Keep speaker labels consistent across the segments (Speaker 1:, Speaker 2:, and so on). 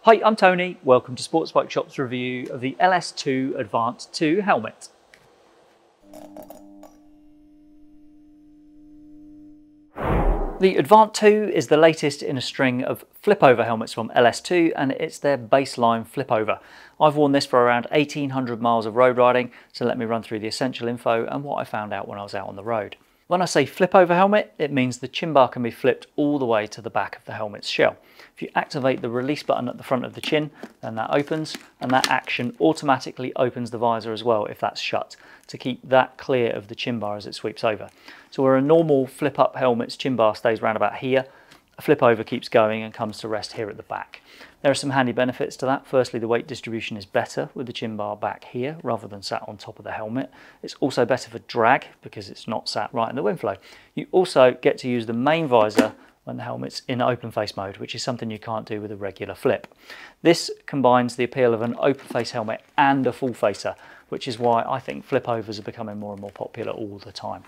Speaker 1: Hi, I'm Tony. Welcome to Sports Bike Shop's review of the LS2 Advant II helmet. The Advant II is the latest in a string of flip-over helmets from LS2, and it's their baseline flip-over. I've worn this for around 1,800 miles of road riding, so let me run through the essential info and what I found out when I was out on the road. When I say flip-over helmet, it means the chin bar can be flipped all the way to the back of the helmet's shell. If you activate the release button at the front of the chin, then that opens, and that action automatically opens the visor as well if that's shut, to keep that clear of the chin bar as it sweeps over. So where a normal flip-up helmet's chin bar stays around about here, a flip-over keeps going and comes to rest here at the back. There are some handy benefits to that. Firstly, the weight distribution is better with the chin bar back here rather than sat on top of the helmet. It's also better for drag because it's not sat right in the wind flow. You also get to use the main visor when the helmet's in open face mode, which is something you can't do with a regular flip. This combines the appeal of an open face helmet and a full facer, which is why I think flip overs are becoming more and more popular all the time.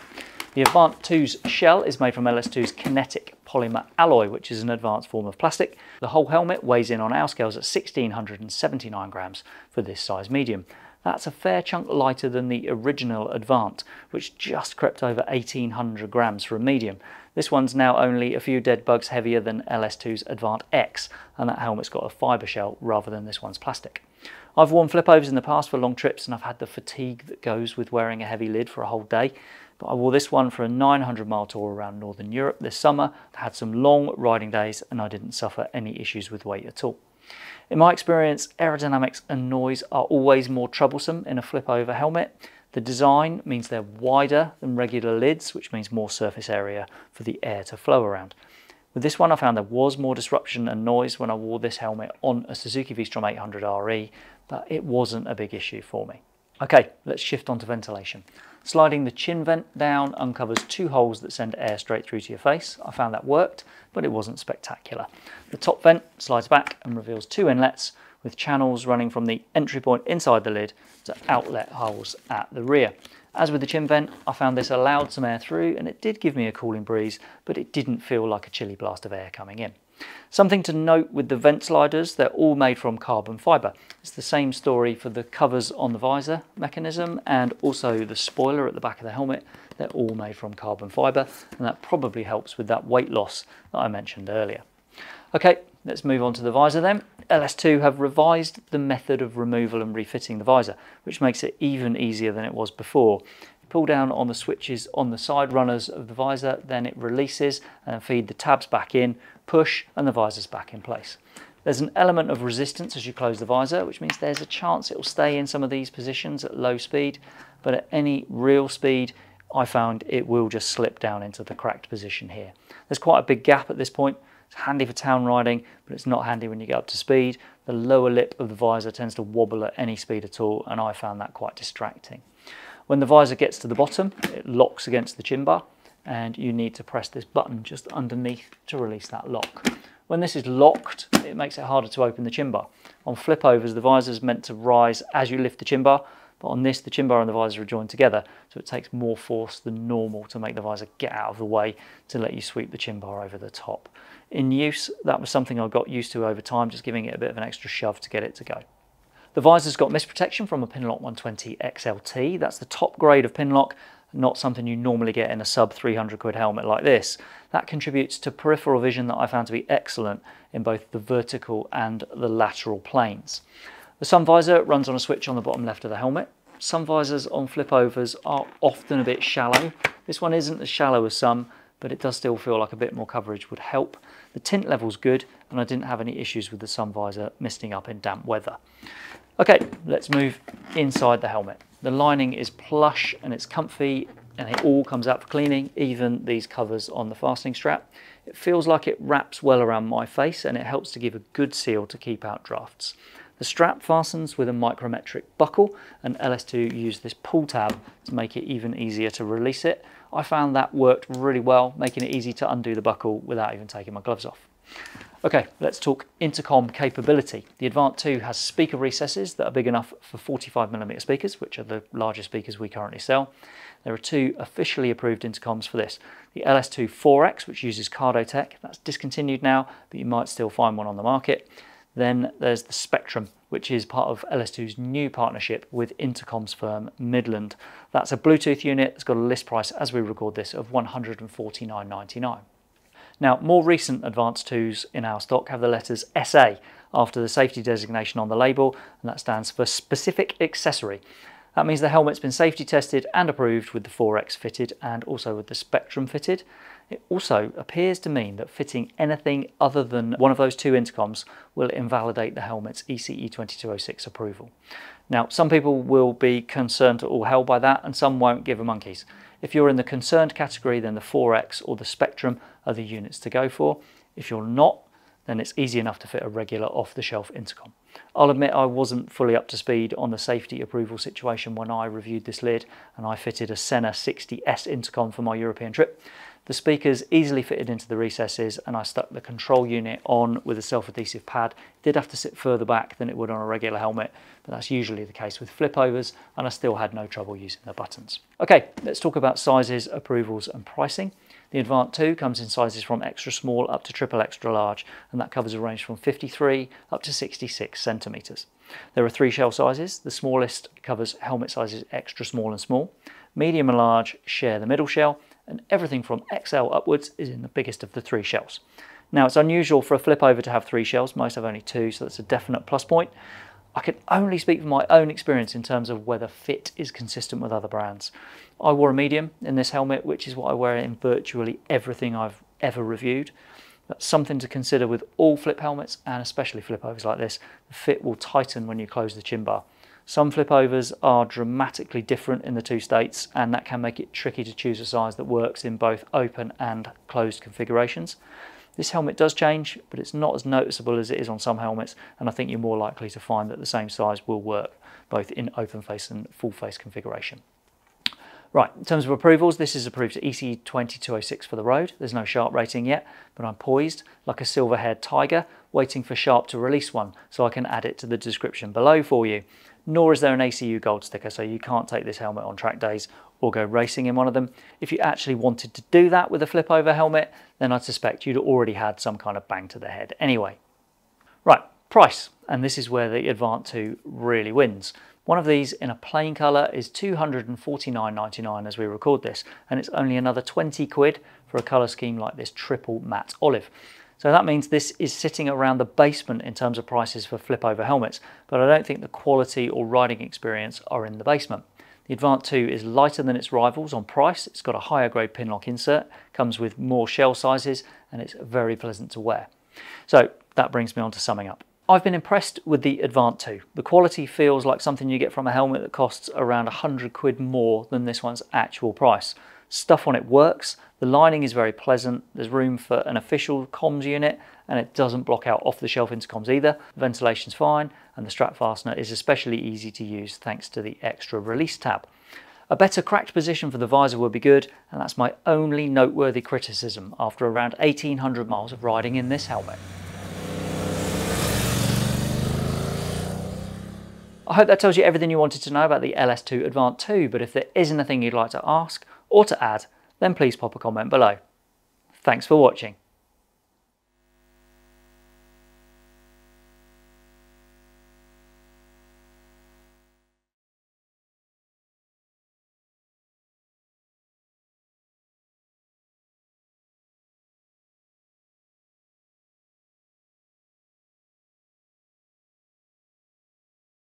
Speaker 1: The Advant II's shell is made from LS2's kinetic polymer alloy, which is an advanced form of plastic. The whole helmet weighs in on our scales at 1,679 grams for this size medium. That's a fair chunk lighter than the original Advant, which just crept over 1,800 grams for a medium. This one's now only a few dead bugs heavier than LS2's Advant X, and that helmet's got a fibre shell rather than this one's plastic. I've worn flip-overs in the past for long trips, and I've had the fatigue that goes with wearing a heavy lid for a whole day. But I wore this one for a 900-mile tour around Northern Europe this summer. I had some long riding days, and I didn't suffer any issues with weight at all. In my experience, aerodynamics and noise are always more troublesome in a flip-over helmet. The design means they're wider than regular lids, which means more surface area for the air to flow around. With this one, I found there was more disruption and noise when I wore this helmet on a Suzuki V-Strom 800 RE, but it wasn't a big issue for me. Okay, let's shift on to ventilation. Sliding the chin vent down uncovers two holes that send air straight through to your face. I found that worked, but it wasn't spectacular. The top vent slides back and reveals two inlets with channels running from the entry point inside the lid to outlet holes at the rear. As with the chin vent, I found this allowed some air through, and it did give me a cooling breeze, but it didn't feel like a chilly blast of air coming in. Something to note with the vent sliders, they're all made from carbon fibre. It's the same story for the covers on the visor mechanism and also the spoiler at the back of the helmet. They're all made from carbon fibre, and that probably helps with that weight loss that I mentioned earlier. Okay, let's move on to the visor then. LS2 have revised the method of removal and refitting the visor, which makes it even easier than it was before. Pull down on the switches on the side runners of the visor, then it releases and feed the tabs back in, push, and the visor's back in place. There's an element of resistance as you close the visor, which means there's a chance it will stay in some of these positions at low speed, but at any real speed, I found it will just slip down into the cracked position here. There's quite a big gap at this point. It's handy for town riding, but it's not handy when you get up to speed. The lower lip of the visor tends to wobble at any speed at all, and I found that quite distracting. When the visor gets to the bottom, it locks against the chin bar, and you need to press this button just underneath to release that lock. When this is locked, it makes it harder to open the chin bar. On flip overs, the visor is meant to rise as you lift the chin bar, but on this, the chin bar and the visor are joined together, so it takes more force than normal to make the visor get out of the way to let you sweep the chin bar over the top. In use, that was something I got used to over time, just giving it a bit of an extra shove to get it to go. The visor's got mist protection from a Pinlock 120 XLT. That's the top grade of Pinlock, not something you normally get in a sub 300 quid helmet like this. That contributes to peripheral vision that I found to be excellent in both the vertical and the lateral planes. The sun visor runs on a switch on the bottom left of the helmet. Some visors on flip overs are often a bit shallow. This one isn't as shallow as some, but it does still feel like a bit more coverage would help. The tint level's good, and I didn't have any issues with the sun visor misting up in damp weather. Okay, let's move inside the helmet. The lining is plush and it's comfy, and it all comes out for cleaning, even these covers on the fastening strap. It feels like it wraps well around my face, and it helps to give a good seal to keep out drafts. The strap fastens with a micrometric buckle, and LS2 used this pull tab to make it even easier to release it. I found that worked really well, making it easy to undo the buckle without even taking my gloves off. Okay, let's talk intercom capability. The Advant II has speaker recesses that are big enough for 45mm speakers, which are the largest speakers we currently sell. There are two officially approved intercoms for this. The LS2 4X, which uses Cardo tech, that's discontinued now, but you might still find one on the market. Then there's the Spectrum, which is part of LS2's new partnership with Intercom's firm Midland. That's a Bluetooth unit that's got a list price, as we record this, of $149.99. Now, more recent Advant IIs in our stock have the letters SA after the safety designation on the label, and that stands for Specific Accessory. That means the helmet's been safety tested and approved with the 4X fitted and also with the Spectrum fitted. It also appears to mean that fitting anything other than one of those two intercoms will invalidate the helmet's ECE 2206 approval. Now, some people will be concerned to all hell by that, and some won't give a monkeys. If you're in the concerned category, then the 4X or the Spectrum are the units to go for. If you're not, then it's easy enough to fit a regular off-the-shelf intercom. I'll admit I wasn't fully up to speed on the safety approval situation when I reviewed this lid, and I fitted a Sena 60S intercom for my European trip. The speakers easily fitted into the recesses, and I stuck the control unit on with a self-adhesive pad. It did have to sit further back than it would on a regular helmet, but that's usually the case with flipovers, and I still had no trouble using the buttons. Okay, let's talk about sizes, approvals and pricing. The Advant II comes in sizes from extra small up to triple extra large, and that covers a range from 53 up to 66 centimeters. There are 3 shell sizes. The smallest covers helmet sizes extra small and small. Medium and large share the middle shell, and everything from XL upwards is in the biggest of the 3 shells. Now, it's unusual for a flipover to have 3 shells. Most have only 2, so that's a definite plus point. I can only speak from my own experience in terms of whether fit is consistent with other brands. I wore a medium in this helmet, which is what I wear in virtually everything I've ever reviewed. That's something to consider with all flip helmets, and especially flipovers like this. The fit will tighten when you close the chin bar. Some flipovers are dramatically different in the 2 states, and that can make it tricky to choose a size that works in both open and closed configurations. This helmet does change, but it's not as noticeable as it is on some helmets, and I think you're more likely to find that the same size will work both in open face and full face configuration. Right, in terms of approvals, this is approved to ECE 2206 for the road. There's no Sharp rating yet, but I'm poised like a silver-haired tiger, waiting for Sharp to release one so I can add it to the description below for you. Nor is there an ACU gold sticker, so you can't take this helmet on track days or go racing in one of them. If you actually wanted to do that with a flipover helmet, then I'd suspect you'd already had some kind of bang to the head anyway. Right, price, and this is where the Advant II really wins. One of these in a plain colour is $249.99 as we record this, and it's only another 20 quid for a colour scheme like this triple matte olive. So that means this is sitting around the basement in terms of prices for flipover helmets, but I don't think the quality or riding experience are in the basement. The Advant II is lighter than its rivals on price. It's got a higher grade pinlock insert, comes with more shell sizes, and it's very pleasant to wear. So that brings me on to summing up. I've been impressed with the Advant II. The quality feels like something you get from a helmet that costs around 100 quid more than this one's actual price. Stuff on it works, the lining is very pleasant, there's room for an official comms unit, and it doesn't block out off-the-shelf intercoms either. The ventilation's fine, and the strap fastener is especially easy to use thanks to the extra release tab. A better cracked position for the visor would be good, and that's my only noteworthy criticism after around 1800 miles of riding in this helmet. I hope that tells you everything you wanted to know about the LS2 Advant II, but if there is anything you'd like to ask or to add, then please pop a comment below. Thanks for watching.